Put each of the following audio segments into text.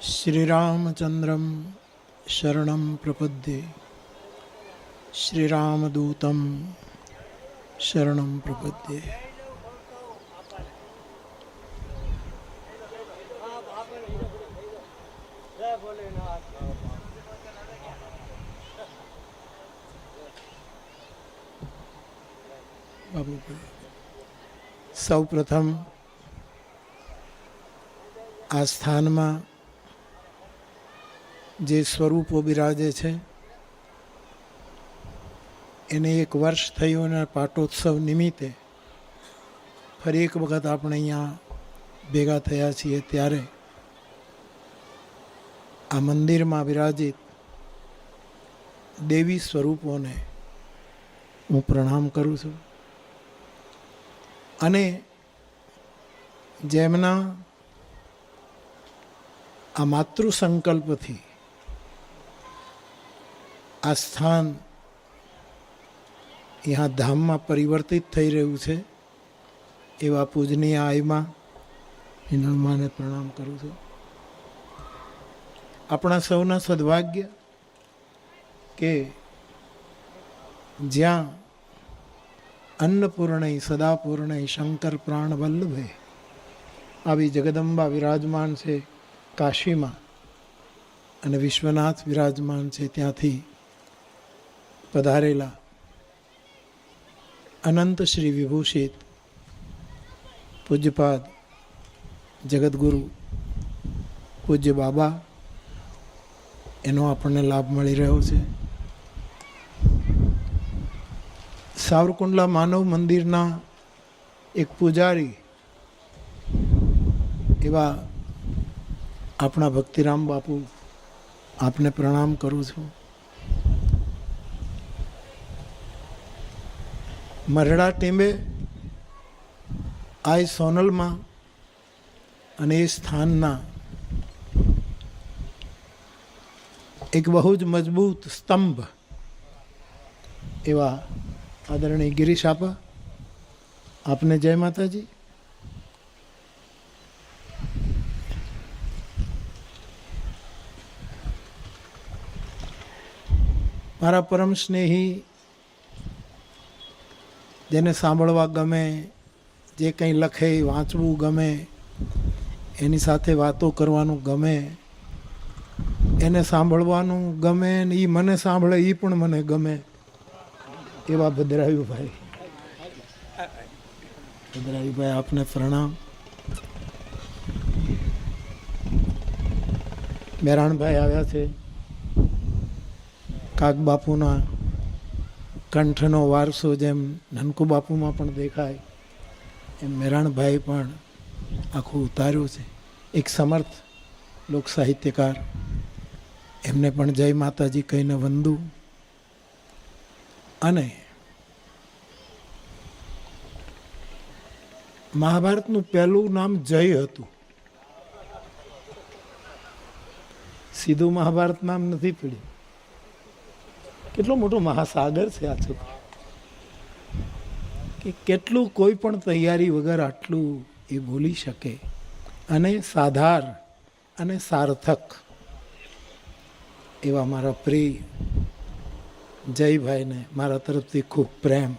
श्रीरामचंद्रं शरणं प्रपद्ये श्रीरामदूतं शरणं प्रपद्ये। सौ प्रथम आ स्थान में जे स्वरूपो बिराजे छे एने एक वर्ष थयुं ने पाटोत्सव निमित्ते फरी एक वखत आपणे अहींया भेगा थया छीए त्यारे आ मंदिर में विराजित देवी स्वरूपों ने हूँ प्रणाम करूँ छूं अने जेमना आ मातृ संकल्प थी आ स्थान यहाँ धाम में परिवर्तित थई रह्यु छे एवा पूजनीय आयमा हिंदुमा ने प्रणाम करूँ छूं। अपना सौना सद्भाग्य के ज्यां अन्नपूर्णय सदापूर्णय शंकर प्राण वल्लभे आवी जगदंबा विराजमान से काशी में अने विश्वनाथ विराजमान से त्यांथी पधारेला अनंत श्री विभूषित पूज्यपाद जगतगुरु पूज्य बाबा एनो आपने लाभ मळी रह्यो छे। सावरकुंडला मानव मंदिरना एक पुजारी एवा अपना भक्तिराम बापू आपने प्रणाम करूँ छूं। मरड़ा टीमे आ सोनल में अने स्थानना एक बहुज मजबूत स्तंभ एवा आदरणीय गिरीश आपा आपने जय माता जी। मारा परम स्नेही जेने सांभळवा गमे जे कई लखे वाँचवू गमे एनी साथे वातो करवानुं गमे एने सांभळवानुं गमे ने ई मने सांभळे ई पण मने गमे एवा भद्रायु भाई आपने प्रणाम। मेराण भाई आव्या छे काक बापूना कंठनो वारसो जेम ननकू बापू में पण देखाय एम मेराण भाई पण आखू उतार्यो छे। एक समर्थ लोक साहित्यकार एमने पण जय माताजी कहीने वंदू अने महाभारतनु पहलू नाम जय हतु। सीधू महाभारत नाम नहीं पड़્યું। કેટલો મોટો મહાસાગર છે આ છોકરો કે કેટલું કોઈ પણ તૈયારી વગર આટલું એ બોલી શકે અને સાધાર અને સાર્થક એવા મારા પ્રિય જયભાઈને મારા તરફથી ખૂબ પ્રેમ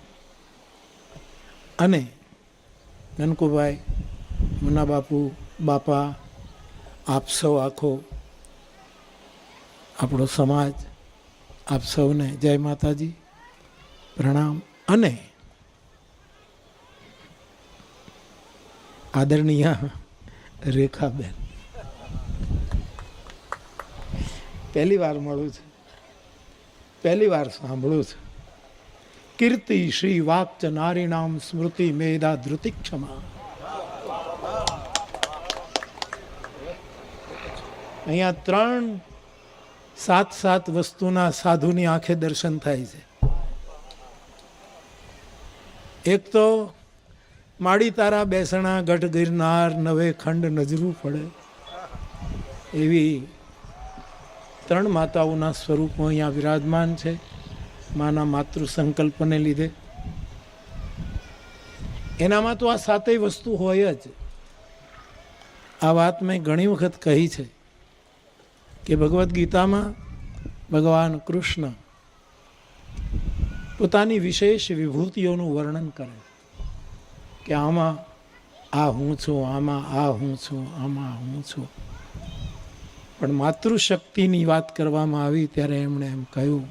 અને નનકુભાઈ મુન્ના બાપુ બાપા આપ સૌ આખો આપણો સમાજ आप सौने जय माताजी प्रणाम अने आदरणीय रेखाबेन पहली बार मळुं छे पहली बार सांभळुं छे। कीर्ति श्री वाक्च नारीणाम स्मृति मेधा धृति क्षमा अहींया 3 7 वस्तुना साधुनी आंखे दर्शन थाय छे। एक तो माड़ी तारा बेसणा गढ़ गिरनार नवे खंड नजरू पड़े एवी 3 माताओना स्वरूपों अहींया विराजमान छे। माना मातृ संकल्प ने लीधे एनामां तो आ 7 वस्तु होय ज। आ वात मैं घणी वखत कही है કે ભગવદ્ ગીતામાં ભગવાન કૃષ્ણ પોતાની વિશેષ વિભૂતિઓનું વર્ણન કરે કે આમાં આ હું છું, આમાં આ હું છું, આમાં હું છું. પણ માતૃશક્તિની વાત કરવામાં આવી ત્યારે એમણે એમ કહ્યું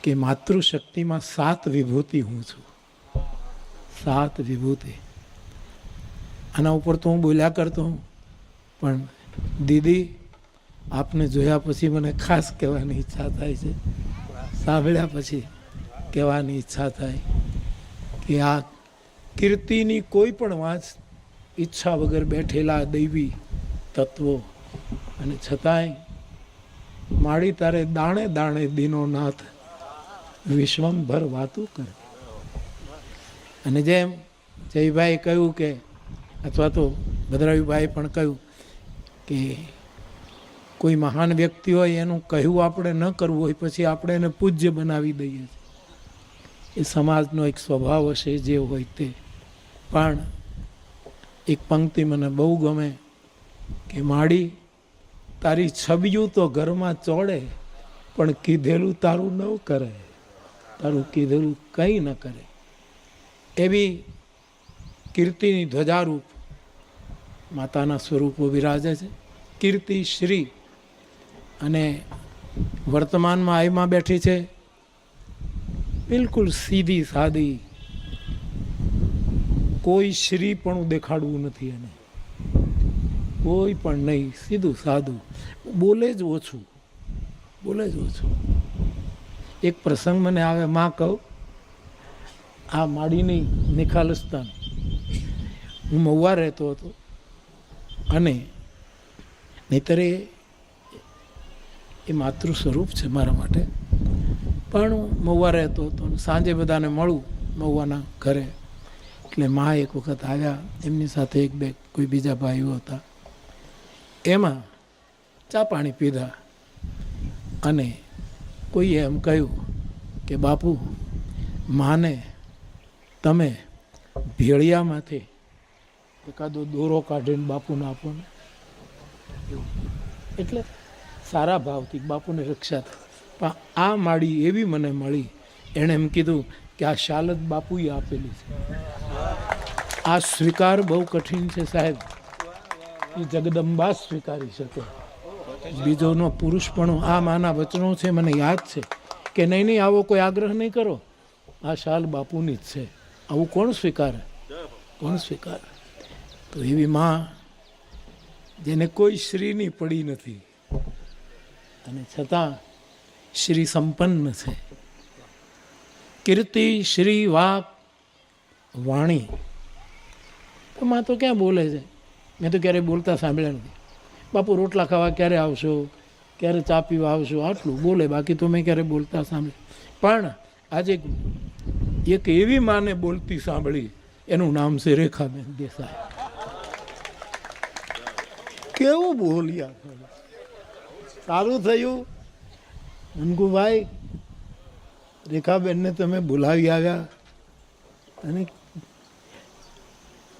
કે માતૃશક્તિમાં 7 વિભૂતિ હું છું. 7 વિભૂતિ. આના ઉપર તો હું બોલ્યા કરતો હું, પણ દીદી આપને જોયા પછી મને ખાસ કહેવાની ઈચ્છા થાય છે, સાંભળ્યા પછી કહેવાની ઈચ્છા થાય કે આ કીર્તિની કોઈ પણ વાંચ ઈચ્છા વગર બેઠેલા દૈવી તત્વો, અને છતાંય માડી તારે દાણે દાણે દીનો નાથ વિશ્વંભર વાતું કરે. અને જેમ જયભાઈ કહ્યું કે, અથવા તો ભદ્રાયુભાઈ પણ કહ્યું કે કોઈ મહાન વ્યક્તિ હોય એનું કહ્યું આપણે ન કરવું હોય, પછી આપણે એને પૂજ્ય બનાવી દઈએ. એ સમાજનો એક સ્વભાવ હશે જે હોય તે. પણ એક પંક્તિ મને બહુ ગમે કે માડી તારી છબિયું તો ઘરમાં ચોડે, પણ કીધેલું તારું ન કરે, તારું કીધેલું કંઈ ન કરે. એવી કીર્તિની ધ્વજારૂપ માતાના સ્વરૂપો વિરાજે છે. કીર્તિ શ્રી અને વર્તમાનમાં આઈમાં બેઠી છે, બિલકુલ સીધી સાદી, કોઈ શ્રી પણ દેખાડવું નથી એને, કોઈ પણ નહીં, સીધું સાદું, બોલે જ ઓછું, બોલે જ ઓછું. એક પ્રસંગ મને આવે, માં કહું, આ માડીની નિખાલસ્તાન. હું મહુવા રહેતો હતો, અને નહીતર એ માતૃ સ્વરૂપ છે મારા માટે. પણ હું મહુવા રહેતો હતો, સાંજે બધાને મળું મહુવાના ઘરે. એટલે મા એક વખત આવ્યા, એમની સાથે 1-2 કોઈ બીજા ભાઈઓ હતા. એમાં ચા પાણી પીધા, અને કોઈએ એમ કહ્યું કે બાપુ, માને તમે ભેળિયામાંથી એકાદો દોરો કાઢીને બાપુને આપો ને. એટલે સારા ભાવથી બાપુને રક્ષા થઈ. પણ આ માડી એવી મને મળી, એણે એમ કીધું કે આ શાલ જ બાપુએ આપેલી છે. આ સ્વીકાર બહુ કઠિન છે સાહેબ, એ જગદંબા સ્વીકારી શકે, બીજોનો પુરુષપણો. આ માના વચનો છે, મને યાદ છે કે નહીં નહીં આવો કોઈ આગ્રહ નહીં કરો, આ શાલ બાપુની જ છે. આવું કોણ સ્વીકારે, કોણ સ્વીકારે? તો એવી માં જેને કોઈ શ્રીની પડી નથી, અને છતાં શ્રી સંપન્ન છે. કીર્તિ શ્રી વાક વાણી. તો માં તો ક્યાં બોલે છે? મેં તો ક્યારેય બોલતા સાંભળ્યા નથી. બાપુ રોટલા ખાવા ક્યારે આવશો, ક્યારે ચા પીવા આવશો, આટલું બોલે, બાકી તો મેં ક્યારે બોલતા સાંભળ્યું. પણ આજે એક એવી માને બોલતી સાંભળી, એનું નામ છે રેખાબેન દેસાઈ. કેવું બોલ્યા! સારું થયું નનકુભાઈ, રેખાબેનને તમે બોલાવી આવ્યા, અને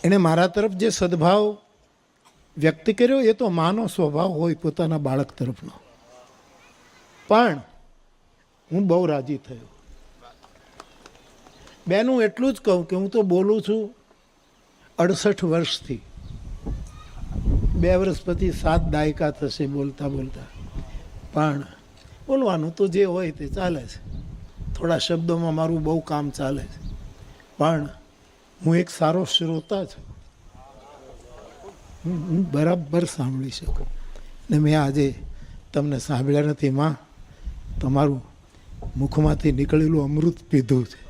એણે મારા તરફ જે સદભાવ વ્યક્ત કર્યો એ તો માનો સ્વભાવ હોય પોતાના બાળક તરફનો. પણ હું બહુ રાજી થયો. બેનું એટલું જ કહું કે હું તો બોલું છું 68 વર્ષથી. 2 વર્ષ પછી 7 દાયકા થશે બોલતા બોલતા. પણ બોલવાનું તો જે હોય તે ચાલે છે. થોડા શબ્દોમાં મારું બહુ કામ ચાલે છે. પણ હું એક સારો શ્રોતા છું, હું બરાબર સાંભળી શકું. ને મેં આજે તમને સાંભળ્યા નથી માં, તમારું મુખમાંથી નીકળેલું અમૃત પીધું છે,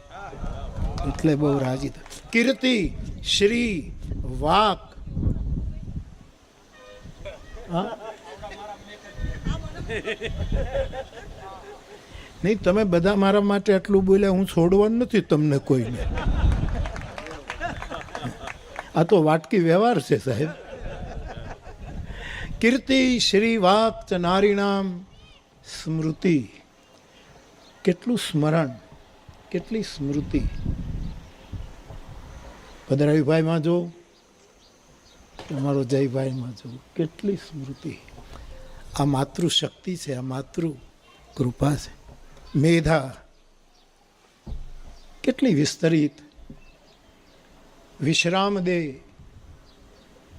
એટલે બહુ રાજી થાય. કીર્તિ શ્રી વાક. નહીં, તમે બધા મારા માટે આટલું બોલ્યા, હું છોડવાનું નથી તમને કોઈને. આ તો વાટકી વ્યવહાર છે સાહેબ. કીર્તિ શ્રી વાક ચ નારીણામ સ્મૃતિ. કેટલું સ્મરણ, કેટલી સ્મૃતિ. ભદ્રાયુભાઈમાં જો, અમારો જયભાઈમાં જો, કેટલી સ્મૃતિ. આ માતૃશક્તિ છે, આ માતૃ કૃપા છે. મેધા કેટલી વિસ્તરિત, વિશ્રામ દે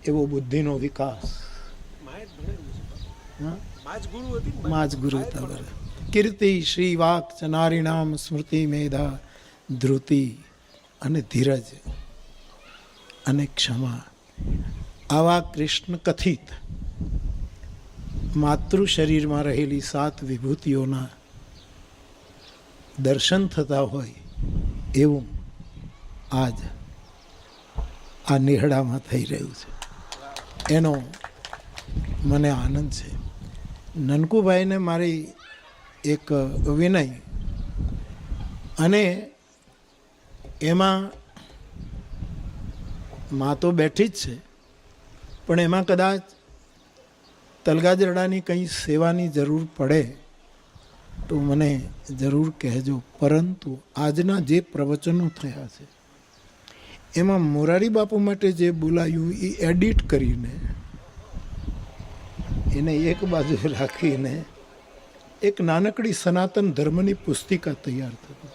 એવો બુદ્ધિનો વિકાસ. માજ ગુરુ હતા. કીર્તિ શ્રી વાક નારીણામ સ્મૃતિ મેધા ધૃતિ અને ધીરજ અને ક્ષમા, આવા કૃષ્ણ કથિત માતૃ શરીરમાં રહેલી 7 વિભૂતિઓના દર્શન થતા હોય એવું આજ આ નેહડામાં થઈ રહ્યું છે. એનો મને આનંદ છે. નનકુભાઈને મારી એક વિનય, અને એમાં માં તો બેઠી જ છે, પણ એમાં કદાચ તલગાજરડાની કંઈ સેવાની જરૂર પડે તો મને જરૂર કહેજો. પરંતુ આજના જે પ્રવચનો થયા છે એમાં મોરારી બાપુ માટે જે બોલાયું એ એડિટ કરીને એને એક બાજુ રાખીને એક નાનકડી સનાતન ધર્મની પુસ્તિકા તૈયાર થતી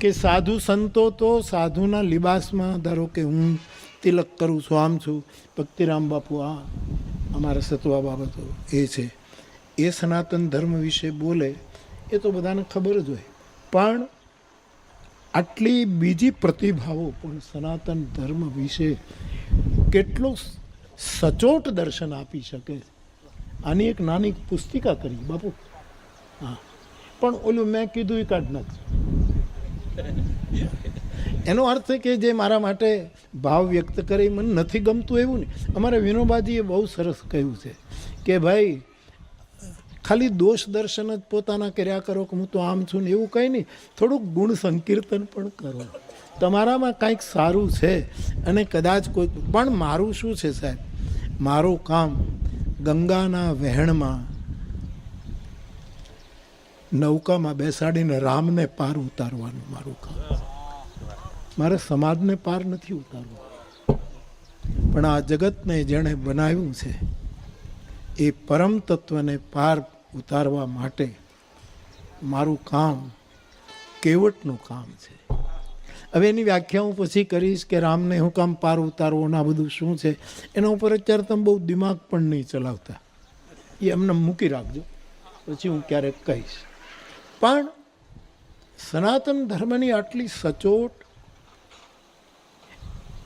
કે સાધુ સંતો તો સાધુના લિબાસમાં, ધારો કે હું તિલક કરું છું, આમ છું, ભક્તિરામ બાપુ આ અમારા સત્વા બાબતો એ છે, એ સનાતન ધર્મ વિશે બોલે એ તો બધાને ખબર જ હોય. પણ આટલી બીજી પ્રતિભાવો પણ સનાતન ધર્મ વિશે કેટલું સચોટ દર્શન આપી શકે. આની એક નાની પુસ્તિકા કરી બાપુ. હા, પણ ઓલું મેં કીધું એ કાઢ નાખ. એનો અર્થ કે જે મારા માટે ભાવ વ્યક્ત કરે મને નથી ગમતું એવું નહીં. અમારે વિનોબાજીએ બહુ સરસ કહ્યું છે કે ભાઈ ખાલી દોષ દર્શન જ પોતાના કર્યા કરો કે હું તો આમ છું ને એવું કંઈ નહીં, થોડુંક ગુણ સંકીર્તન પણ કરો. તમારામાં કાંઈક સારું છે અને કદાચ કોઈ, પણ મારું શું છે સાહેબ, મારું કામ ગંગાના વહેણમાં નૌકામાં બેસાડીને રામને પાર ઉતારવાનું મારું કામ. મારે સમાજને પાર નથી ઉતારવું, પણ આ જગતને જેણે બનાવ્યું છે એ પરમ તત્વને પાર ઉતારવા માટે મારું કામ કેવટનું કામ છે. હવે એની વ્યાખ્યા હું પછી કરીશ કે રામને હું કામ પાર ઉતારવો ને આ બધું શું છે, એના ઉપર અત્યારે તમે બહુ દિમાગ પણ નહીં ચલાવતા, એ એમને મૂકી રાખજો, પછી હું ક્યારેક કહીશ. પણ સનાતન ધર્મની આટલી સચોટ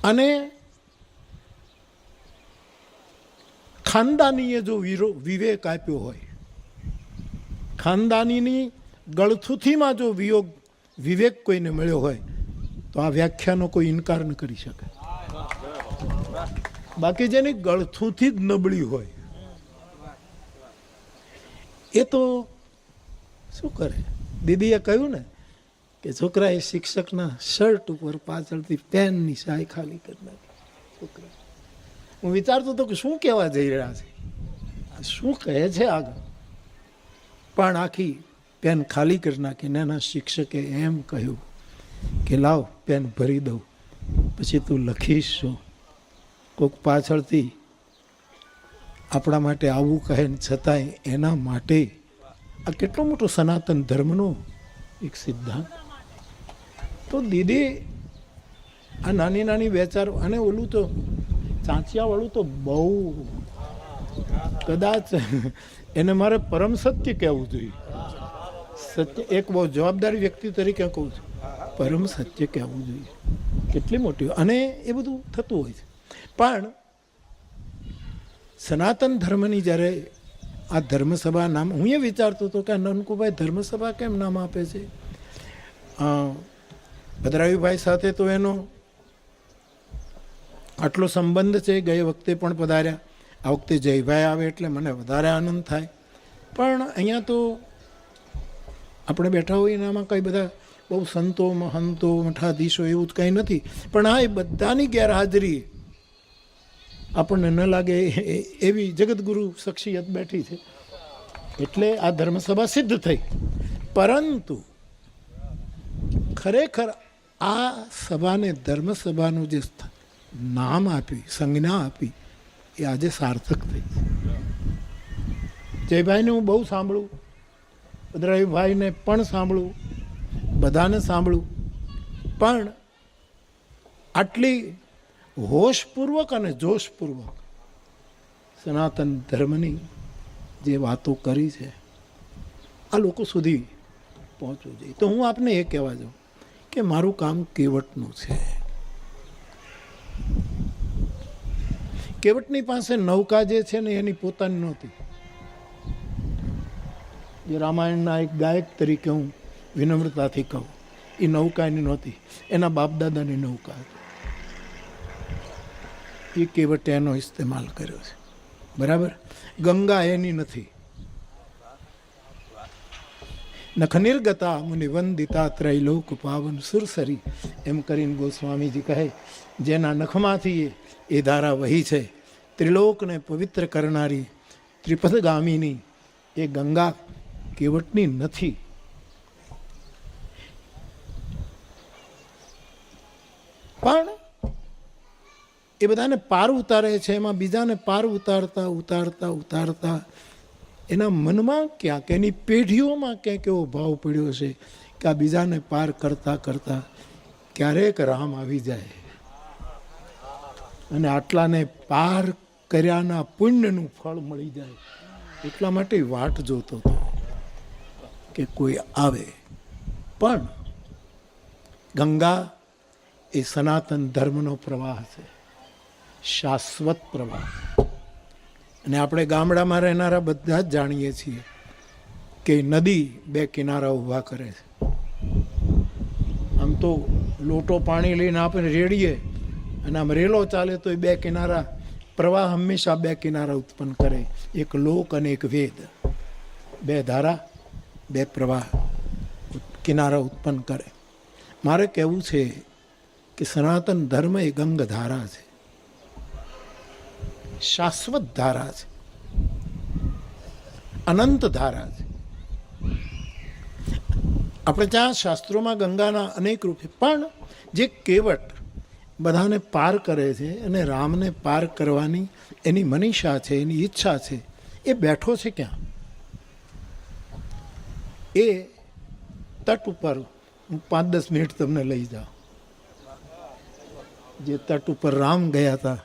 અને ખાનદાનીએ જો વિવેક આપ્યો હોય, ખાનદાનીની ગળથુથીમાં જો વિવેક કોઈને મળ્યો હોય તો આ વ્યાખ્યાનો કોઈ ઇનકાર ન કરી શકે. બાકી જેની ગળથુથી જ નબળી હોય એ તો શું કરે. દીદીએ કહ્યું ને કે છોકરાએ શિક્ષકના શર્ટ ઉપર પાછળથી પેનની શાઈ ખાલી કરી નાખી. છોકરા, હું વિચારતો હતો કે શું કહેવા જઈ રહ્યા છે, શું કહે છે આગળ, પણ આખી પેન ખાલી કરી નાખીને એના શિક્ષકે એમ કહ્યું કે લાવ પેન ભરી દઉં, પછી તું લખીશ શું. કોઈક પાછળથી આપણા માટે આવું કહે ને છતાંય એના માટે આ કેટલો મોટો સનાતન ધર્મનો એક સિદ્ધાંત. તો દીદી આ નાની નાની વેચારો, અને ઓલું તો ચાંચિયાવાળું તો બહુ, કદાચ એને મારે પરમ સત્ય કહેવું જોઈએ. સત્ય, એક બહુ જવાબદારી વ્યક્તિ તરીકે કહું છું, પરમ સત્ય કહેવું જોઈએ. કેટલી મોટી, અને એ બધું થતું હોય છે. પણ સનાતન ધર્મની જ્યારે આ ધર્મસભા નામ, હું એ વિચારતો હતો કે નનકુભાઈ ધર્મસભા કેમ નામ આપે છે. ભદ્રાયુભાઈ સાથે તો એનો આટલો સંબંધ છે, ગઈ વખતે પણ પધાર્યા, આ વખતે જયભાઈ આવે એટલે મને વધારે આનંદ થાય. પણ અહીંયા તો આપણે બેઠા હોઈએ એનામાં કંઈ બધા બહુ સંતો મહંતો મઠાધીશો એવું જ કંઈ નથી, પણ હા એ બધાની ગેરહાજરી આપણને ન લાગે એવી જગતગુરુ શખ્સિયત બેઠી છે, એટલે આ ધર્મસભા સિદ્ધ થઈ. પરંતુ ખરેખર આ સભાને ધર્મસભાનું જે નામ આપ્યું, સંજ્ઞા આપી, એ આજે સાર્થક થઈ. જયભાઈને હું બહુ સાંભળું, ભદ્રાભાઈને પણ સાંભળું, બધાને સાંભળું, પણ આટલી હોશપૂર્વક અને જોશપૂર્વક સનાતન ધર્મની જે વાતો કરી છે આ લોકો સુધી પહોંચવું જોઈએ. તો હું આપને એ કહેવા જાઉં કે મારું કામ કેવટનું છે. કેવટની પાસે નૌકા જે છે ને એની પોતાની નહોતી. જે રામાયણના એક ગાયક તરીકે હું વિનમ્રતાથી કહું, એ નૌકા એની નહોતી, એના બાપદાદાની નૌકા હતી. એ કેવટે એનો ઇસ્તેમાલ કર્યો છે, બરાબર. ગંગા એની નથી. નખનિર્ગતા મુનિવંદિતા ત્રૈલોક પાવન સુરસરી એમ કરીને ગોસ્વામીજી કહે, જેના નખમાંથી એ ધારા વહી છે, ત્રિલોકને પવિત્ર કરનારી ત્રિપથગામીની એ ગંગા કેવટની નથી. પણ એ બધાને પાર ઉતારે છે. એમાં બીજાને પાર ઉતારતા ઉતારતા ઉતારતા એના મનમાં ક્યાંક, એની પેઢીઓમાં ક્યાંક એવો ભાવ પડ્યો છે કે આ બીજાને પાર કરતા કરતા ક્યારેક રામ આવી જાય અને આટલાને પાર કર્યાના પુણ્યનું ફળ મળી જાય, એટલા માટે વાટ જોતો હતો કે કોઈ આવે. પણ ગંગા એ સનાતન ધર્મનો પ્રવાહ છે, શાશ્વત પ્રવાહ. અને આપણે ગામડામાં રહેનારા બધા જ જાણીએ છીએ કે નદી બે કિનારા ઊભા કરે છે. આમ તો લોટો પાણી લઈને આપણે રેડીએ અને આમ રેલો ચાલે તો એ બે કિનારા, પ્રવાહ હંમેશા બે કિનારા ઉત્પન્ન કરે, એક લોક અને એક વેદ. બે ધારા, બે પ્રવાહ કિનારા ઉત્પન્ન કરે. મારે કહેવું છે કે સનાતન ધર્મ એ ગંગધારા છે, શાશ્વત ધારા છે, અનંત ધારા છે. આપણે ત્યાં શાસ્ત્રોમાં ગંગાના અનેક રૂપ છે, પણ જે કેવટ બધાને પાર કરે છે અને રામને પાર કરવાની એની મનીષા છે, એની ઈચ્છા છે, એ બેઠો છે ક્યાં? એ તટ ઉપર. હું 5-10 મિનિટ તમને લઈ જાઉં. જે તટ ઉપર રામ ગયા હતા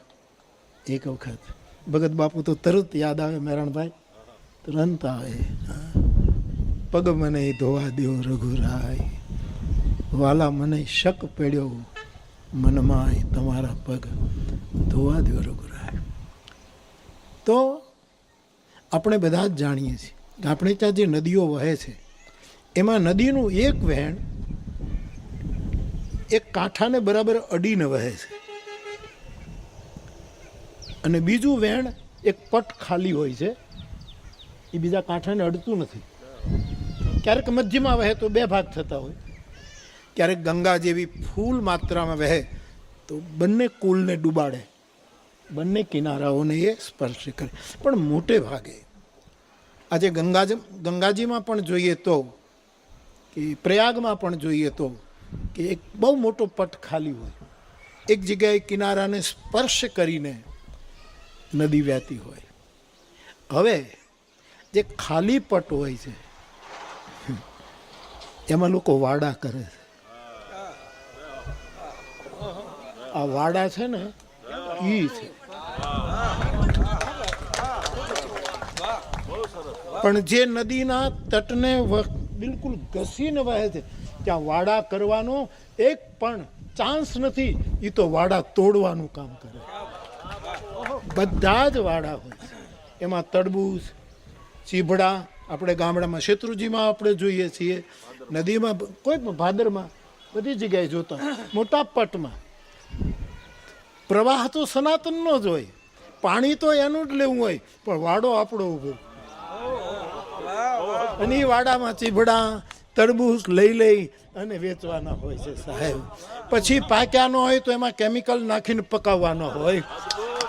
એક વખત, ભગત બાપુ તો તરત યાદ આવે, મેરણભાઈ તુરંત આવે. પગ મને ધોવા દ્યો રઘુરાય, વાલા મને શક પડ્યો મનમાં તમારા પગ ધોવા દ્યો રઘુરાય. તો આપણે બધા જ જાણીએ છીએ કે આપણે ત્યાં જે નદીઓ વહે છે એમાં નદીનું એક વહેણ એક કાંઠાને બરાબર અડીને વહે છે અને બીજું વહેણ એક પટ ખાલી હોય છે, એ બીજા કાંઠાને અડતું નથી. ક્યારેક મધ્યમાં વહે તો બે ભાગ થતા હોય, ક્યારેક ગંગા જેવી ફૂલ માત્રામાં વહે તો બંને કુલને ડૂબાડે, બંને કિનારાઓને એ સ્પર્શ કરે. પણ મોટે ભાગે આજે ગંગાજીમાં પણ જોઈએ તો, કે પ્રયાગમાં પણ જોઈએ તો, કે એક બહુ મોટો પટ ખાલી હોય, એક જગ્યાએ કિનારાને સ્પર્શ કરીને નદી વહેતી હોય. હવે જે ખાલી પટ હોય છે એમાં લોકો વાડા કરે છે. આ વાડા છે ને ઈ છે. પણ જે નદીના તટને બિલકુલ ઘસીને વહે છે ત્યાં વાડા કરવાનો એક પણ ચાન્સ નથી. એ તો વાડા તોડવાનું કામ કરે. બધા જ વાડા હોય છે. એમાં તડબૂચ, ચીભડા, આપણે ગામડામાં શેત્રુજીમાં આપણે જોઈએ છીએ, નદીમાં કોઈ પણ ભાદરમાં બધી જગ્યાએ જોતા મોટા પટમાં પ્રવાહ તો સનાતનનો જ હોય, પાણી તો એનું જ લેવું હોય, પણ વાડો આપણો ઊભો. અને એ વાડામાં ચીભડા, તરબૂચ લઈ અને વેચવાના હોય છે સાહેબ. પછી પાક્યા ન હોય તો એમાં કેમિકલ નાખીને પકાવવાનો હોય,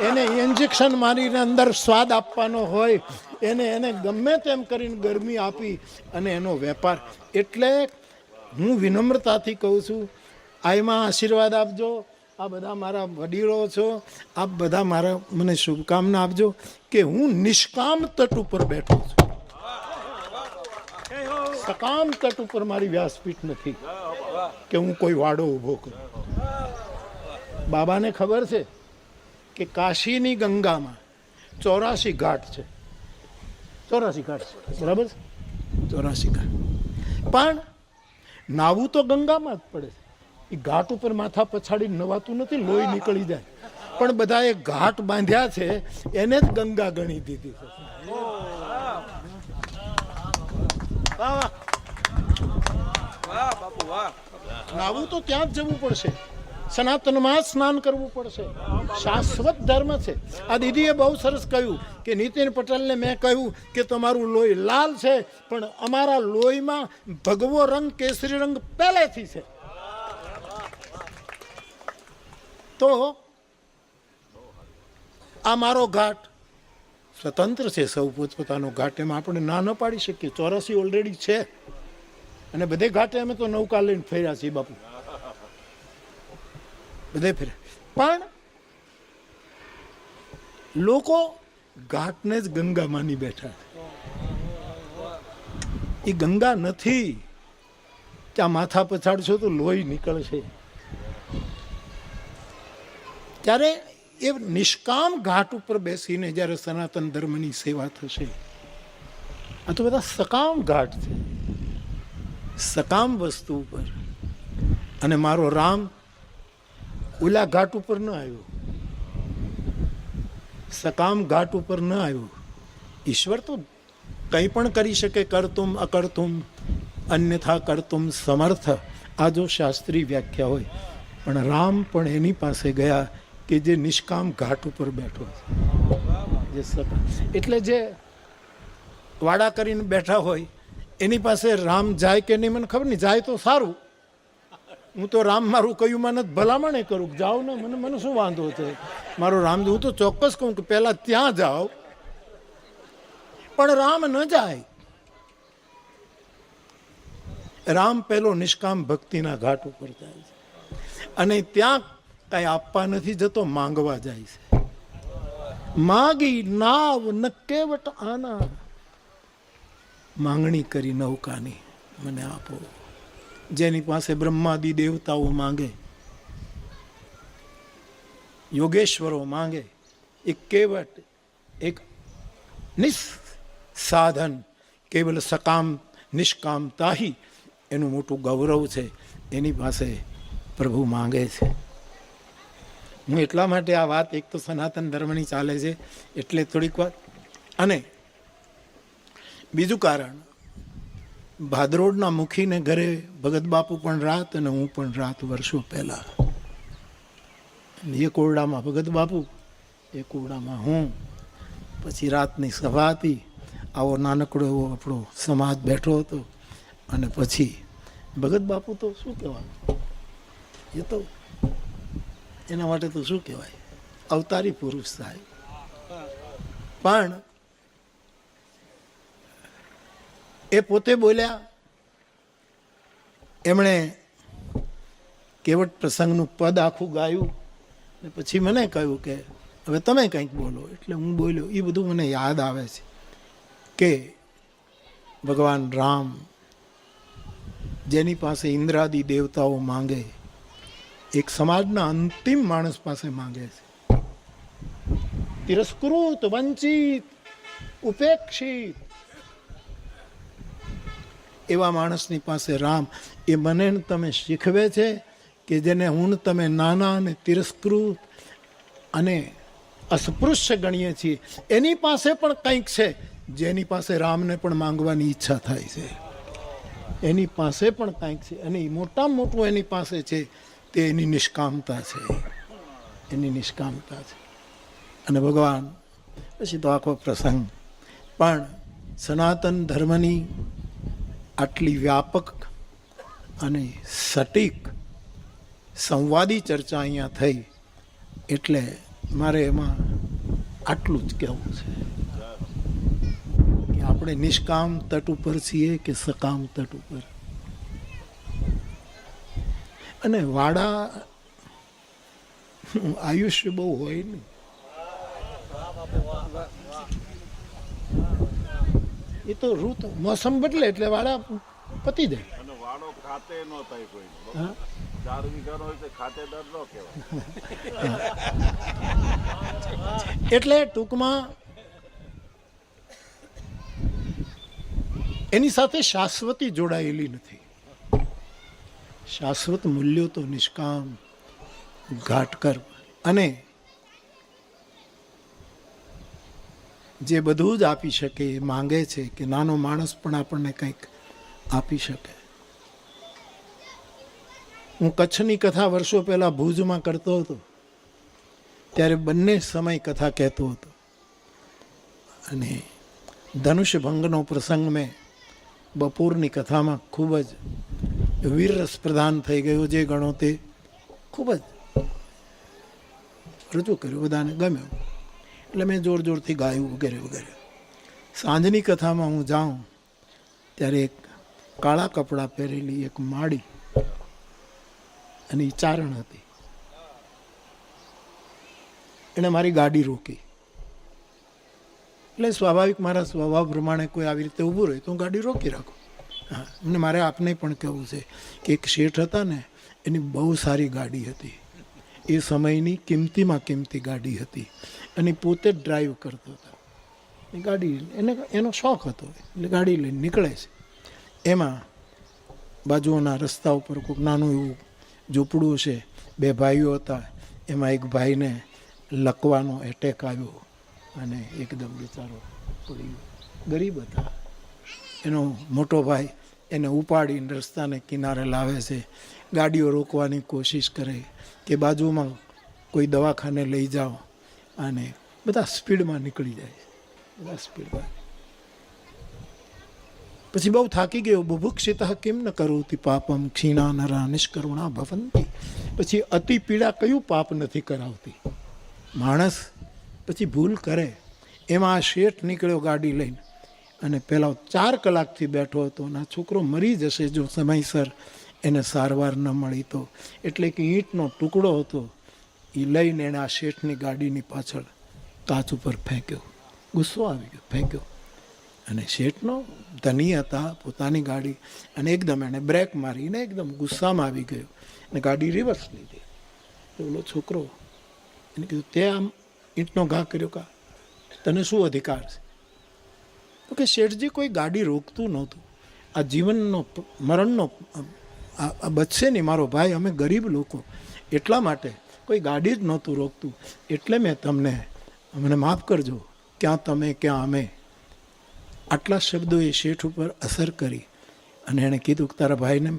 એને ઇન્જેક્શન મારીને અંદર સ્વાદ આપવાનો હોય, એને ગમે તેમ કરીને ગરમી આપી અને એનો વેપાર. એટલે હું વિનમ્રતાથી કહું છું, આમાં આશીર્વાદ આપજો. આ બધા મારા વડીલો છો, આપ બધા મને શુભકામના આપજો કે હું નિષ્કામ તટ ઉપર બેઠો છું. સકામ તટ ઉપર મારી વ્યાસપીઠ નથી કે હું કોઈ વાડો ઊભો કરું. બાબાને ખબર છે કે કાશીની ગંગામાં 84 ઘાટ છે. 84 ઘાટ છે, બરાબર? 84 ઘાટ. પણ નાવું તો ગંગામાં જ પડે છે. એ ઘાટ ઉપર માથા પછાડી નવાતું નથી, લોહી નીકળી જાય. પણ બધાએ ઘાટ બાંધ્યા છે એને જ ગંગા ગણી દીધી છે. નાવું તો ત્યાં જ જવું પડશે, સનાતનમાં સ્નાન કરવું પડશે. શાશ્વત ધર્મ છે. આ દીદીએ બહુ સરસ કહ્યું કે નીતિન પટેલને મેં કહ્યું કે તમારું લોહી લાલ છે, પણ અમારા લોહીમાં ભગવો રંગ કેસરી રંગ પહેલેથી છે. તો આ મારો ઘાટ સ્વતંત્ર છે, સૌ પોતપોતાનો ઘાટ. એમાં આપણે ના ન પાડી શકીએ. 84 ઓલરેડી છે અને બધે ઘાટે અમે તો નૌકા લઈને ફેર્યા છીએ બાપુ, બધે ફેર્યા. પણ લોકો ઘાટને જ ગંગા માની બેઠા. એ ગંગા નથી. ત્યાં માથા પછાડશો તો લોહી નીકળશે. ત્યારે એ નિષ્કામ ઘાટ ઉપર બેસીને જ્યારે સનાતન ધર્મની સેવા થશે. આ તો બધા સકામ ઘાટ છે, સકામ વસ્તુ ઉપર. અને મારો રામ ઓલા ઘાટ ઉપર ન આવ્યો, સકામ ઘાટ ઉપર ન આવ્યો. ઈશ્વર તો કંઈ પણ કરી શકે, કરતુમ અકર્તુમ અન્યથા કરતુમ સમર્થ. આ જો શાસ્ત્રી વ્યાખ્યા હોય. પણ રામ પણ એની પાસે ગયા કે જે નિષ્કામ ઘાટ ઉપર બેઠો છે. એટલે જે વાડા કરીને બેઠા હોય એની પાસે રામ જાય કે નહીં મને ખબર નહીં. જાય તો સારું. હું તો રામ મારું કયું માં નથી ભલામણ કરું, જાઓ ને, મને શું વાંધો છે. મારો રામ હું તો ચોક્કસ કહું કે પહેલા ત્યાં જાઓ. પણ રામ ન જાય. રામ પેલો નિષ્કામ ભક્તિના ઘાટ ઉપર જાય છે અને ત્યાં કઈ આપવા નથી જતો, માંગવા જાય છે. માગી નાવ ન કેવટ આના, માંગણી કરી નૌકાની, મને આપો. જેની પાસે બ્રહ્માદિ દેવતાઓ માંગે, યોગેશ્વરો માંગે, એક કેવટ, એક નિસ્સાધન, કેવલ સકામ નિષ્કામતાહી એનું મોટું ગૌરવ છે. એની પાસે પ્રભુ માંગે છે. હું એટલા માટે આ વાત, એક તો સનાતન ધર્મની ચાલે છે એટલે થોડીક વાત, અને બીજું કારણ, ભાદરોડના મુખીને ઘરે ભગત બાપુ પણ રાત અને હું પણ રાત વર્ષો પહેલા. એ કોરડામાં ભગત બાપુ, એ કોરડામાં હું. પછી રાતની સભા હતી. આવો નાનકડો એવો આપણો સમાજ બેઠો હતો. અને પછી ભગત બાપુ તો શું કહેવાનું, એ તો એના માટે તો શું કહેવાય, અવતારી પુરુષ થાય. પણ એ પોતે બોલ્યા. એમણે કેવટ પ્રસંગનું પદ આખું ગાયું ને પછી મને કહ્યું કે હવે તમે કંઈક બોલો. એટલે હું બોલ્યો. એ બધું મને યાદ આવે છે કે ભગવાન રામ જેની પાસે ઇન્દ્રાદિ દેવતાઓ માંગે, એક સમાજના અંતિમ માણસ પાસે માંગે છે. તિરસ્કૃત, વંચિત, ઉપેક્ષિત એવા માણસની પાસે રામ એ મને તમે શીખવે છે કે જેને હું તમે નાના અને તિરસ્કૃત અને અસ્પૃશ્ય ગણીએ છીએ, એની પાસે પણ કંઈક છે જેની પાસે રામને પણ માંગવાની ઈચ્છા થાય છે. એની પાસે પણ કંઈક છે અને મોટામાં મોટું એની પાસે છે તે એની નિષ્કામતા છે. એની નિષ્કામતા છે. અને ભગવાન પછી તો આખો પ્રસંગ. પણ સનાતન ધર્મની આટલી વ્યાપક અને સટીક સંવાદી ચર્ચા અહીંયા થઈ એટલે મારે એમાં આટલું જ કહેવું છે કે આપણે નિષ્કામ તટ ઉપર છીએ કે સકામ તટ ઉપર. અને વાડા આયુષ્ય બહુ હોય ને, એ તો ઋતુ મોસમ બદલે એટલે વાડા પતી જાય. અને વાડો ખાતે ન થાય કોઈ. હા 4 વીઘાનો હોય તો ખાતેદાર ન કહેવાય. એટલે ટૂંકમાં એની સાથે શાશ્વતી જોડાયેલી નથી. શાશ્વત મૂલ્યો તો નિષ્કામ, ઘાટકર અને જે બધું જ આપી શકે એ માંગે છે કે નાનો માણસ પણ આપણને કંઈક આપી શકે. હું કચ્છની કથા વર્ષો પહેલા ભુજમાં કરતો હતો ત્યારે બંને સમય કથા કહેતો હતો અને ધનુષ્ય ભંગનો પ્રસંગ મેં બપોરની કથામાં ખૂબ જ વીરરસ પ્રદાન થઈ ગયો. જે ગણો તે ખૂબ જ રજૂ કર્યું, બધાને ગમ્યું. એટલે મેં જોર જોરથી ગાયું વગેરે વગેરે. સાંજની કથામાં હું જાઉં ત્યારે એક કાળા કપડાં પહેરેલી એક માળી અને ચારણ હતી. એણે મારી ગાડી રોકી. એટલે સ્વાભાવિક મારા સ્વભાવ પ્રમાણે કોઈ આવી રીતે ઊભું રહે તો હું ગાડી રોકી રાખું. હા, અને મારે આપને પણ કહેવું છે કે એક શેઠ હતા ને, એની બહુ સારી ગાડી હતી. એ સમયની કિંમતીમાં કિંમતી ગાડી હતી અને પોતે જ ડ્રાઈવ કરતો હતો. એ ગાડી એનો શોખ હતો એટલે ગાડી લઈને નીકળે છે. એમાં બાજુઓના રસ્તા ઉપર કોઈક નાનું એવું ઝૂંપડું છે. 2 ભાઈઓ હતા. એમાં એક ભાઈને લકવાનો એટેક આવ્યો અને એકદમ બિચારો પડી ગયો. ગરીબ હતા. એનો મોટો ભાઈ એને ઉપાડીને રસ્તાને કિનારે લાવે છે. ગાડીઓ રોકવાની કોશિશ કરે કે બાજુમાં કોઈ દવાખાને લઈ જાઓ, અને બધા સ્પીડમાં નીકળી જાય છે. બધા સ્પીડમાં. પછી બહુ થાકી ગયો. બુભુક્ષિત કિમ ન કરોતિ પાપમ ક્ષીણા નરા નિષ્કરુણા ભવંતી. પછી અતિ પીડા કયું પાપ નથી કરાવતી. માણસ પછી ભૂલ કરે. એમાં આ શેઠ નીકળ્યો ગાડી લઈને અને પહેલાં 4 કલાકથી બેઠો હતો અને આ છોકરો મરી જશે જો સમયસર એને સારવાર ન મળી તો. એટલે કે ઈંટનો ટુકડો હતો એ લઈને એણે આ શેઠની ગાડીની પાછળ કાચ ઉપર ફેંક્યો. ગુસ્સો આવી ગયો, ફેંક્યો. અને શેઠનો ધની હતા, પોતાની ગાડી, અને એકદમ એણે બ્રેક મારીને એકદમ ગુસ્સામાં આવી ગયો અને ગાડી રિવર્સ લીધી. તો ઓલો છોકરો એને કીધું, તે આમ ઈંટનો ઘા કર્યો કા, તને શું અધિકાર છે? તો કે શેઠજી કોઈ ગાડી રોકતું નહોતું. આ જીવનનો મરણનો આ બચશે નહીં મારો ભાઈ, અમે ગરીબ લોકો, એટલા માટે કોઈ ગાડી જ નહોતું રોકતું. એટલે મેં તમને, મને માફ કરજો, ક્યાં તમે ક્યાં અમે. આટલા શબ્દો એ શેઠ ઉપર અસર કરી અને એણે કીધું કે તારા ભાઈને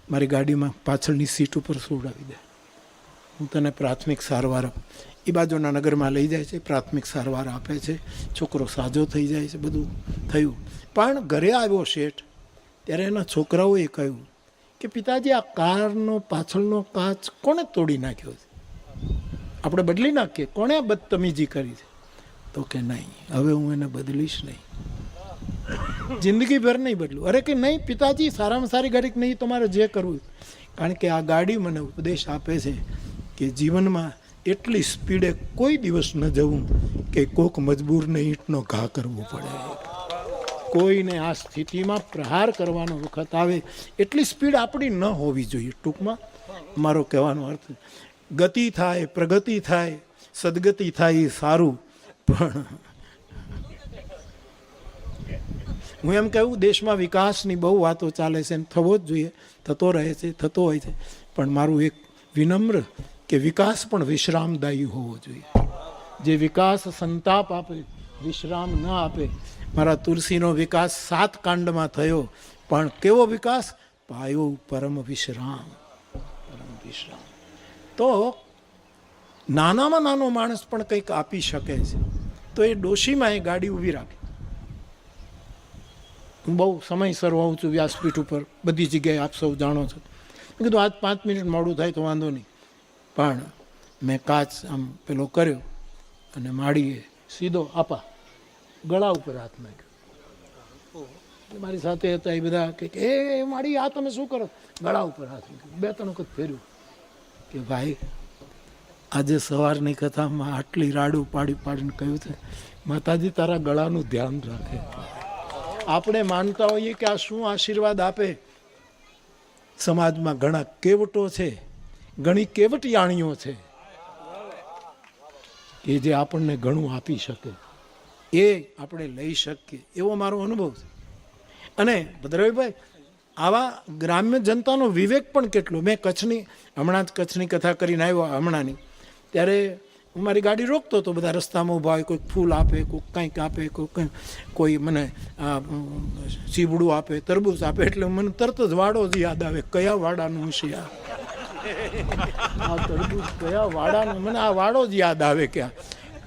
મારી ગાડીમાં પાછળની સીટ ઉપર સુવડાવી દે, હું તને પ્રાથમિક સારવાર એ બાજુના નગરમાં લઈ જાય છે, પ્રાથમિક સારવાર આપે છે, છોકરો સાજો થઈ જાય છે. બધું થયું. પણ ઘરે આવ્યો શેઠ ત્યારે એના છોકરાઓએ કહ્યું કે પિતાજી, આ કારનો પાછળનો કાચ કોણે તોડી નાખ્યો છે? આપણે બદલી નાખીએ. કોણે આ બદતમીજી કરી છે? તો કે નહીં, હવે હું એને બદલીશ નહીં, જિંદગીભર નહીં બદલું. અરે કે નહીં પિતાજી, સારામાં સારી ગાડી નહીં, તમારે જે કરવું. કારણ કે આ ગાડી મને ઉપદેશ આપે છે કે જીવનમાં એટલી સ્પીડે કોઈ દિવસ ન જવું કે કોક મજબૂરને ઈંટનો ઘા કરવો પડે. કોઈને આ સ્થિતિમાં પ્રહાર કરવાનો વખત આવે એટલી સ્પીડ આપણી ન હોવી જોઈએ. ટૂંકમાં મારો કહેવાનો અર્થ, ગતિ થાય, પ્રગતિ થાય, સદગતિ થાય એ સારું, પણ હું એમ કહું દેશમાં વિકાસની બહુ વાતો ચાલે છે, એમ થવો જ જોઈએ, થતો રહે છે, થતો હોય છે. પણ મારું એક વિનમ્ર કે વિકાસ પણ વિશ્રામદાયી હોવો જોઈએ. જે વિકાસ સંતાપ આપે, વિશ્રામ ન આપે. મારા તુલસીનો વિકાસ 7 કાંડમાં થયો, પણ કેવો વિકાસ? પાયો પરમ વિશ્રામ, પરમ વિશ્રામ. તો નાનામાં નાનો માણસ પણ કંઈક આપી શકે છે. તો એ ડોશીમાં એ ગાડી ઊભી રાખે. હું બહુ સમયસર હોઉં છું વ્યાસપીઠ ઉપર, બધી જગ્યાએ આપ સૌ જાણો છો. મેં કીધું આજ 5 મિનિટ મોડું થાય તો વાંધો નહીં. પણ મેં કાચ આમ પેલો કર્યો અને માળીએ સીધો આપા ગળા ઉપર હાથ નાખ્યો. મારી સાથે હતા એ બધા કે એ માળી, આ તમે શું કરો? ગળા ઉપર હાથ નાખ્યો. 2-3 વખત ફેર્યું કે ભાઈ, આજે સવારની કથામાં આટલી રાડું પાડીને કહ્યું છે, માતાજી તારા ગળાનું ધ્યાન રાખે. આપણે માનતા હોઈએ કે આ શું આશીર્વાદ આપે. સમાજમાં ઘણા કેવટો છે, ઘણી કેવટિયાણીઓ છે કે જે આપણને ઘણું આપી શકે, એ આપણે લઈ શકીએ એવો મારો અનુભવ છે. અને ભદ્રભાઈ, આવા ગ્રામ્ય જનતાનો વિવેક પણ કેટલો. મેં હમણાં જ કચ્છની કથા કરીને આવ્યો હમણાંની, ત્યારે હું મારી ગાડી રોકતો હતો, બધા રસ્તામાં ઊભા હોય, કોઈક ફૂલ આપે, કોઈક કંઈક આપે, કોઈ મને ચીબડું આપે, તરબૂચ આપે, એટલે મને તરત જ વાડો જ યાદ આવે. કયા વાડાનું છે આ તરબૂચ, કયા વાડાનું? મને આ વાડો જ યાદ આવે કે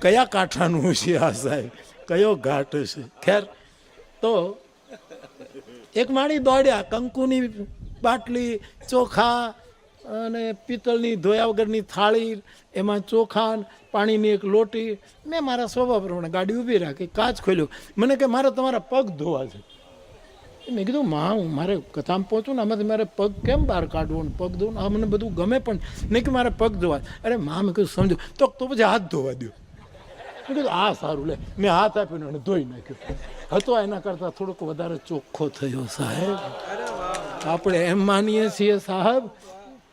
કયા કાંઠાનું છે આ સાહેબ, કયો ઘાટ છે. ખેર, તો એક માળી દોડ્યા, કંકુની બાટલી, ચોખા અને પિત્તળની ધોયા વગરની થાળી, એમાં ચોખા, પાણીની એક લોટી. મેં મારા સ્વભાવ પ્રમાણે ગાડી ઊભી રાખી, કાચ ખોલ્યો. મને કે મારે તમારા પગ ધોવા છે. મેં કીધું માં, મારે કથામાં પહોંચું ને, આમાંથી મારે પગ કેમ બહાર કાઢવો ને પગ ધોવું? આ મને બધું ગમે પણ નહીં કે મારે પગ ધોવા. અરે માં, મેં કીધું સમજો તો પછી હાથ ધોવા દો. મેં કીધું આ સારું, લે. મેં હાથ આપ્યો અને ધોઈ નાખ્યો. હતો એના કરતાં થોડોક વધારે ચોખ્ખો થયો સાહેબ. આપણે એમ માનીએ છીએ સાહેબ,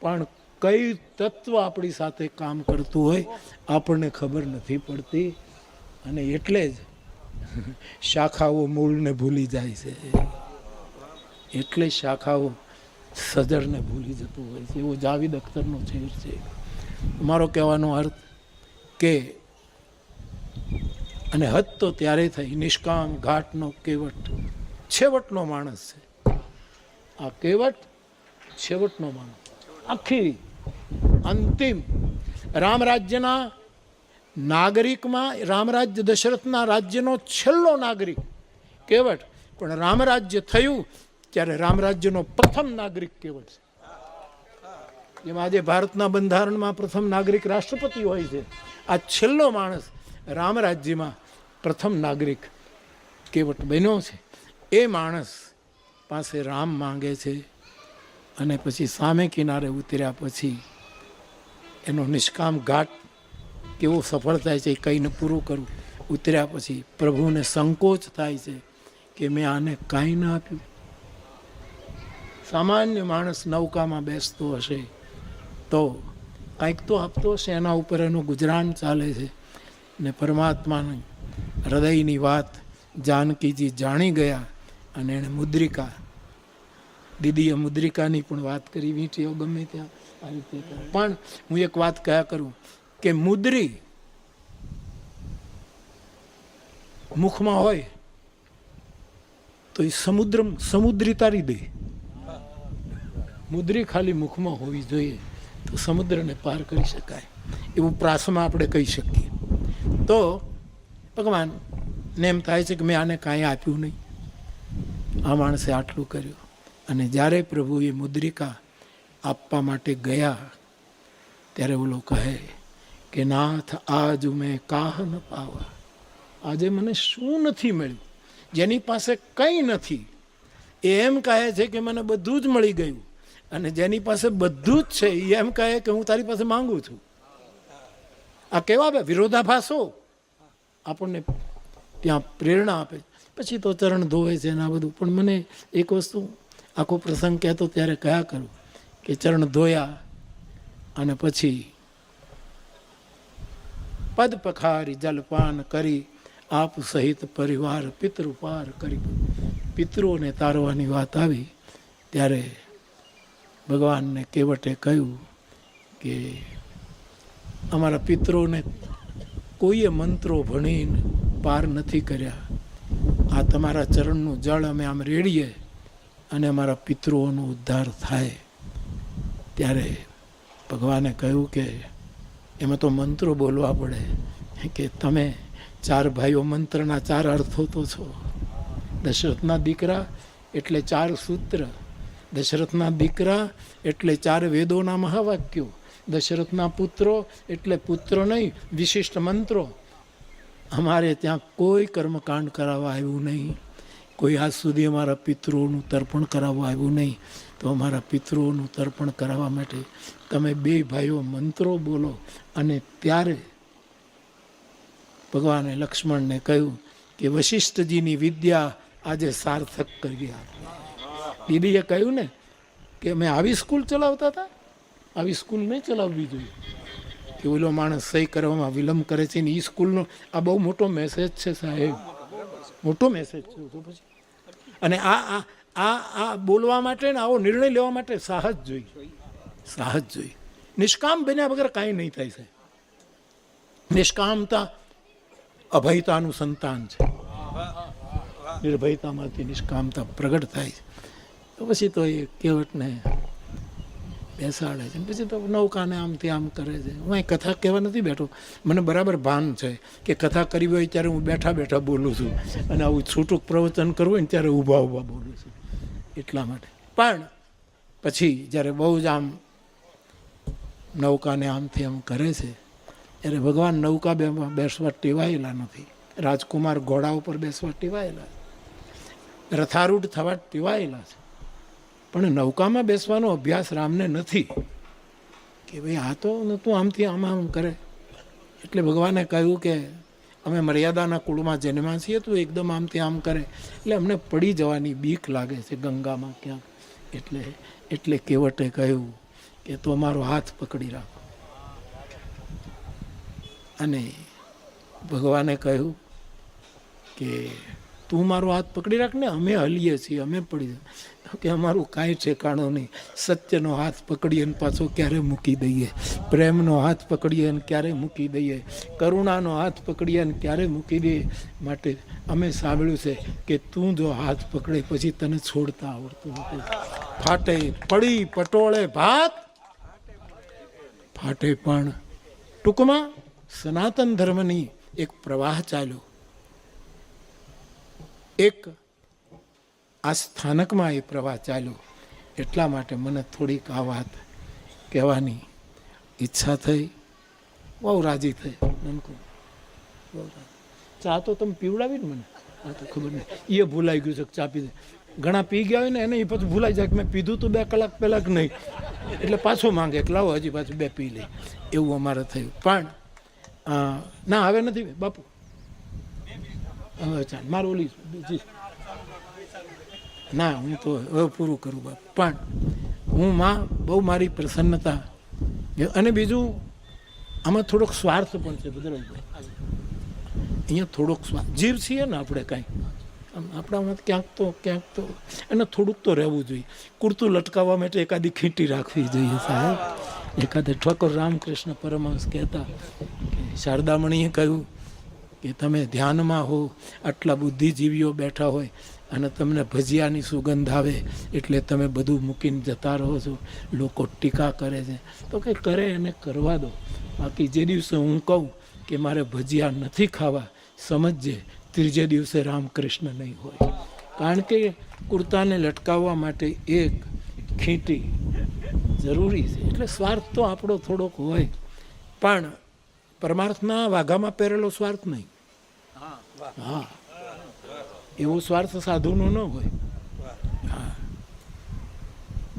પણ કઈ તત્વ આપણી સાથે કામ કરતું હોય આપણને ખબર નથી પડતી. અને એટલે જ શાખાઓ મૂળને ભૂલી જાય છે, એટલે શાખાઓ સજરને ભૂલી જતું હોય છે. એવો જાવેદ અખ્તરનો શેર છે. મારો કહેવાનો અર્થ કે, અને હદ તો ત્યારે થઈ, નિષ્કામ ઘાટનો કેવટ છેવટનો માણસ છે. આ કેવટ છેવટનો માણસ, આખી અંતિમ રામ રાજ્યના નાગરિકમાં, રામરાજ્ય દશરથના રાજ્યનો છેલ્લો નાગરિક કેવટ. પણ રામરાજ્ય થયું ત્યારે રામરાજ્યનો પ્રથમ નાગરિક કેવટ છે. જેમાં આજે ભારતના બંધારણમાં પ્રથમ નાગરિક રાષ્ટ્રપતિ હોય છે, આ છેલ્લો માણસ રામરાજ્યમાં પ્રથમ નાગરિક કેવટ બન્યો છે. એ માણસ પાસે રામ માંગે છે, અને પછી સામે કિનારે ઉતર્યા પછી એનો નિષ્કામ ઘાટ કેવો સફળ થાય છે એ કહીને પૂરું કરું. ઉતર્યા પછી પ્રભુને સંકોચ થાય છે કે મેં આને કાંઈ ના આપ્યું. સામાન્ય માણસ નૌકામાં બેસતો હશે તો કંઈક તો આપતો હશે, એના ઉપર એનું ગુજરાન ચાલે છે. ને પરમાત્માની હૃદયની વાત જાનકીજી જાણી ગયા, અને એણે મુદ્રિકા, દીદીએ મુદ્રિકાની પણ વાત કરી, વીંટીઓ ગમે ત્યાં આ રીતે કરે. પણ હું એક વાત કયા કરું કે મુદ્રી મુખમાં હોય તો એ સમુદ્રી તારી દે. મુદ્રી ખાલી મુખમાં હોવી જોઈએ તો સમુદ્રને પાર કરી શકાય, એવું પ્રાસમાં આપણે કહી શકીએ. તો ભગવાનને એમ થાય છે કે મેં આને કાંઈ આપ્યું નહીં, આ માણસે આટલું કર્યું. અને જ્યારે પ્રભુએ મુદ્રિકા આપવા માટે ગયા ત્યારે ઓલો કહે કે નાથ આજ મેં કાહ ન પાવા, આજે મને શું નથી મળ્યું. જેની પાસે કંઈ નથી એ એમ કહે છે કે મને બધું જ મળી ગયું, અને જેની પાસે બધું જ છે એ એમ કહે કે હું તારી પાસે માંગુ છું. આ કેવા વિરોધાભાસો આપણને ત્યાં પ્રેરણા આપે. પછી તો ચરણ ધોવે છે ને આ બધું. પણ મને એક વસ્તુ, આખો પ્રસંગ કહેતો ત્યારે કયા કરું કે ચરણ ધોયા અને પછી પદ પખારી જલપાન કરી આપ સહિત પરિવાર પિતૃપાર કરી. પિતૃઓને તારવાની વાત આવી ત્યારે ભગવાનને કેવટે કહ્યું કે અમારા પિતૃઓને કોઈએ મંત્રો ભણીને પાર નથી કર્યા. આ તમારા ચરણનું જળ અમે આમ રેડીએ અને અમારા પિતૃઓનો ઉદ્ધાર થાય. ત્યારે ભગવાને કહ્યું કે એમાં તો મંત્રો બોલવા પડે કે તમે 4 ભાઈઓ મંત્રના 4 અર્થો તો છો. દશરથના દીકરા એટલે 4 સૂત્ર, દશરથના દીકરા એટલે 4 વેદોના મહાવાક્યો, દશરથના પુત્રો એટલે પુત્રો નહીં, વિશિષ્ટ મંત્રો. અમારે ત્યાં કોઈ કર્મકાંડ કરાવવા આવ્યું નહીં, કોઈ આજ સુધી અમારા પિતૃઓનું તર્પણ કરાવવા આવ્યું નહીં. તો અમારા પિતૃઓનું તર્પણ કરાવવા માટે તમે 2 ભાઈઓ મંત્રો બોલો. અને ત્યારે ભગવાને લક્ષ્મણને કહ્યું કે વશિષ્ઠજીની વિદ્યા આજે સાર્થક કરી ગયા. દીદીએ કહ્યું ને કે અમે આવી સ્કૂલ ચલાવતા હતા, આવી સ્કૂલ નહીં ચલાવવી જોઈએ, કે ઓલો માણસ સહી કરવામાં વિલંબ કરે છે ને એ સ્કૂલનો આ બહુ મોટો મેસેજ છે સાહેબ, મોટો મેસેજ છે. તો પછી અને આ બોલવા માટે ને આવો નિર્ણય લેવા માટે સાહસ જોઈએ, સાહસ જોઈએ. નિષ્કામ બન્યા વગર કાંઈ નહીં થાય છે. નિષ્કામતા અભયતાનું સંતાન છે. નિર્ભયતામાંથી નિષ્કામતા પ્રગટ થાય છે. તો પછી તો એ કેવટને બેસાડે છે, પછી તો નૌકાને આમથી આમ કરે છે. હું અહીં કથા કહેવા નથી બેઠો, મને બરાબર ભાન છે કે કથા કરવી હોય ત્યારે હું બેઠા બેઠા બોલું છું, અને આવું છૂટું પ્રવચન કરવું હોય ને ત્યારે ઊભા ઊભા બોલું છું, એટલા માટે. પણ પછી જ્યારે બહુ જ આમ નૌકાને આમથી આમ કરે છે ત્યારે ભગવાન નૌકા બેસવા ટેવાયેલા નથી. રાજકુમાર ઘોડા ઉપર બેસવા ટેવાયેલા, રથારૂઢ થવા ટેવાયેલા છે, પણ નૌકામાં બેસવાનો અભ્યાસ રામને નથી. કે ભાઈ આ તો તું આમથી આમ કરે. એટલે ભગવાને કહ્યું કે અમે મર્યાદાના કુળમાં જન્મ્યા છીએ, તું એકદમ આમથી આમ કરે એટલે અમને પડી જવાની બીક લાગે છે ગંગામાં ક્યાંક. એટલે કેવટે કહ્યું કે તું અમારો હાથ પકડી રાખો. અને ભગવાને કહ્યું કે તું મારો હાથ પકડી રાખ ને, અમે હલીએ છીએ, અમે પડી જાય કે અમારું કાંઈ ઠેકાણું નહીં. સત્યનો હાથ પકડીએ ને પાછો ક્યારે મૂકી દઈએ, પ્રેમનો હાથ પકડીએ ને ક્યારે મૂકી દઈએ, કરુણાનો હાથ પકડીએ ને ક્યારે મૂકી દઈએ. માટે અમે સાંભળ્યું છે કે તું જો હાથ પકડે પછી તને છોડતા આવડતું નથી. ફાટે પડી પટોળે ભાત ફાટે પણ. ટૂંકમાં સનાતન ધર્મની એક પ્રવાહ ચાલ્યો. એક આ સ્થાનકમાં એ પ્રવાહ ચાલ્યો. એટલા માટે મને થોડીક આ વાત કહેવાની ઈચ્છા થઈ. બહુ રાજી થઈ. ચા તો તમે પીવડાવી ને મને, આ તો ખબર નહીં, એ ભૂલાઈ ગયું છે ચા પી. ઘણા પી ગયા હોય ને એને એ પછી ભૂલાઈ જાય કે મેં પીધું તો 2 કલાક પહેલાં કે નહીં, એટલે પાછો માંગે કે લાવો હજી પાછું 2 પી લે. એવું અમારે થયું. પણ ના હવે નથી બાપુ, હવે ચાલ મારું ઓલી બીજી ના, હું તો હવે પૂરું કરું બાપુ. પણ હું માં બહુ મારી પ્રસન્નતા. અને બીજું આમાં થોડોક સ્વાર્થ પણ છે ભદ્રભાઈ. અહીંયા થોડોક સ્વાર્થ, જીવ છીએ ને આપણે કાંઈ આપણામાં ક્યાંક તો એને થોડુંક તો રહેવું જોઈએ. કુર્તું લટકાવવા માટે એકાદી ખીંટી રાખવી જોઈએ સાહેબ. એકાદે ઠાકોર રામકૃષ્ણ પરમહંસ કહેતા કે શારદામણીએ કહ્યું કે તમે ધ્યાનમાં હો, આટલા બુદ્ધિજીવીઓ બેઠા હોય અને તમને ભજીયાની સુગંધ આવે એટલે તમે બધું મૂકીને જતા રહો છો. લોકો ટીકા કરે છે તો કંઈ કરે એને કરવા દો. બાકી જે દિવસે હું કહું કે મારે ભજીયા નથી ખાવા, સમજજે ત્રીજે દિવસે રામકૃષ્ણ નહીં હોય. કારણ કે કુર્તાને લટકાવવા માટે એક ખીંટી જરૂરી છે. એટલે સ્વાર્થ તો આપણો થોડોક હોય, પણ પરમાર્થના વાઘામાં પહેરેલો સ્વાર્થ નહીં. હા, એવો સ્વાર્થ સાધુનો ન હોય. હા,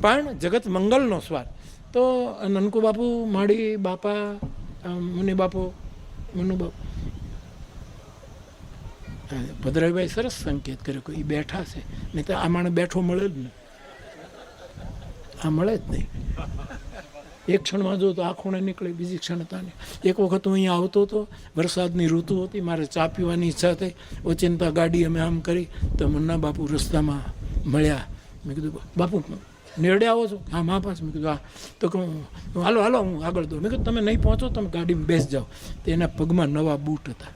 પણ જગત મંગલનો સ્વાર્થ. તો નનકુ બાપુ, માળી બાપા, મુનિ બાપુ, મનુ બાપુ, ભદ્રભાઈ સરસ સંકેત કર્યો કે એ બેઠા છે, નહીં તો આ માણસ બેઠો મળે જ નહીં, આ મળે જ નહીં. એક ક્ષણમાં જો તો આ ખૂણે નીકળે, બીજી ક્ષણ તાને. એક વખત હું અહીંયા આવતો હતો, વરસાદની ઋતુ હતી, મારે ચા પીવાની ઈચ્છા થઈ. ઓચિંતા ગાડી અમે આમ કરી તો મુન્ના બાપુ રસ્તામાં મળ્યા. મેં કીધું બાપુ નેરડે આવો છો? હા મા પાસે. મેં કીધું હા. તો કહું હાલો હું આગળ દઉં. મેં કીધું તમે નહીં પહોંચો, તમે ગાડીમાં બેસી જાઓ. તો એના પગમાં નવા બૂટ હતા,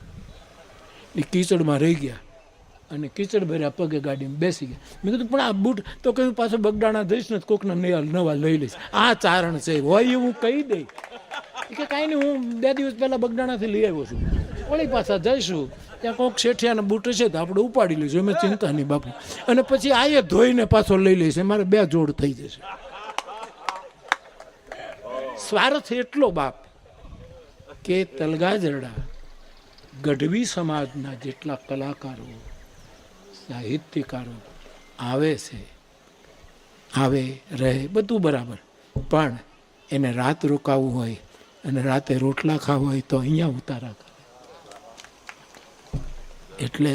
એ કીચડમાં રહી ગયા અને કીચડ ભર્યા પગે ગાડીમાં બેસી ગયા. મેં કીધું પણ આ બૂટ તો કહ્યું પાછો બગડાણા જઈશ ને કોકના નવા લઈ લઈશ. આ ચારણ છે હોય એવું કહી દઈ કે કાંઈ નહીં, હું 2 દિવસ પહેલાં બગડાણાથી લઈ આવ્યો છું, વળી પાછા જઈશું, ત્યાં કોઈક શેઠિયાના બૂટ છે તો આપણે ઉપાડી લઈશું, એમ ચિંતા નહીં બાપુ. અને પછી આ ધોઈને પાછો લઈ લઈશ, મારે 2 જોડ થઈ જશે. સ્વાર્થ એટલો બાપ કે તલગાજરડા ગઢવી સમાજના જેટલા કલાકારો, સાહિત્યકારો આવે છે, આવે રહે બધું બરાબર, પણ એને રાત રોકાવું હોય અને રાતે રોટલા ખાવા હોય તો અહીંયા ઉતારા કરે. એટલે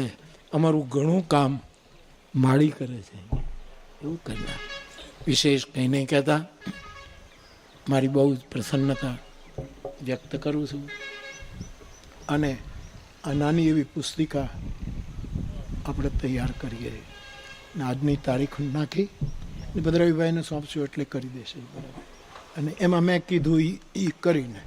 અમારું ઘણું કામ માળી કરે છે એવું કરનાર. વિશેષ કંઈ નહીં કહેતા, મારી બહુ જ પ્રસન્નતા વ્યક્ત કરું છું. અને આ નાની એવી પુસ્તિકા આપણે તૈયાર કરીએ ને આજની તારીખ નાખી ને ભદ્રવીભાઈને સોંપશું એટલે કરી દેશે. અને એમાં મેં કીધું એ કરીને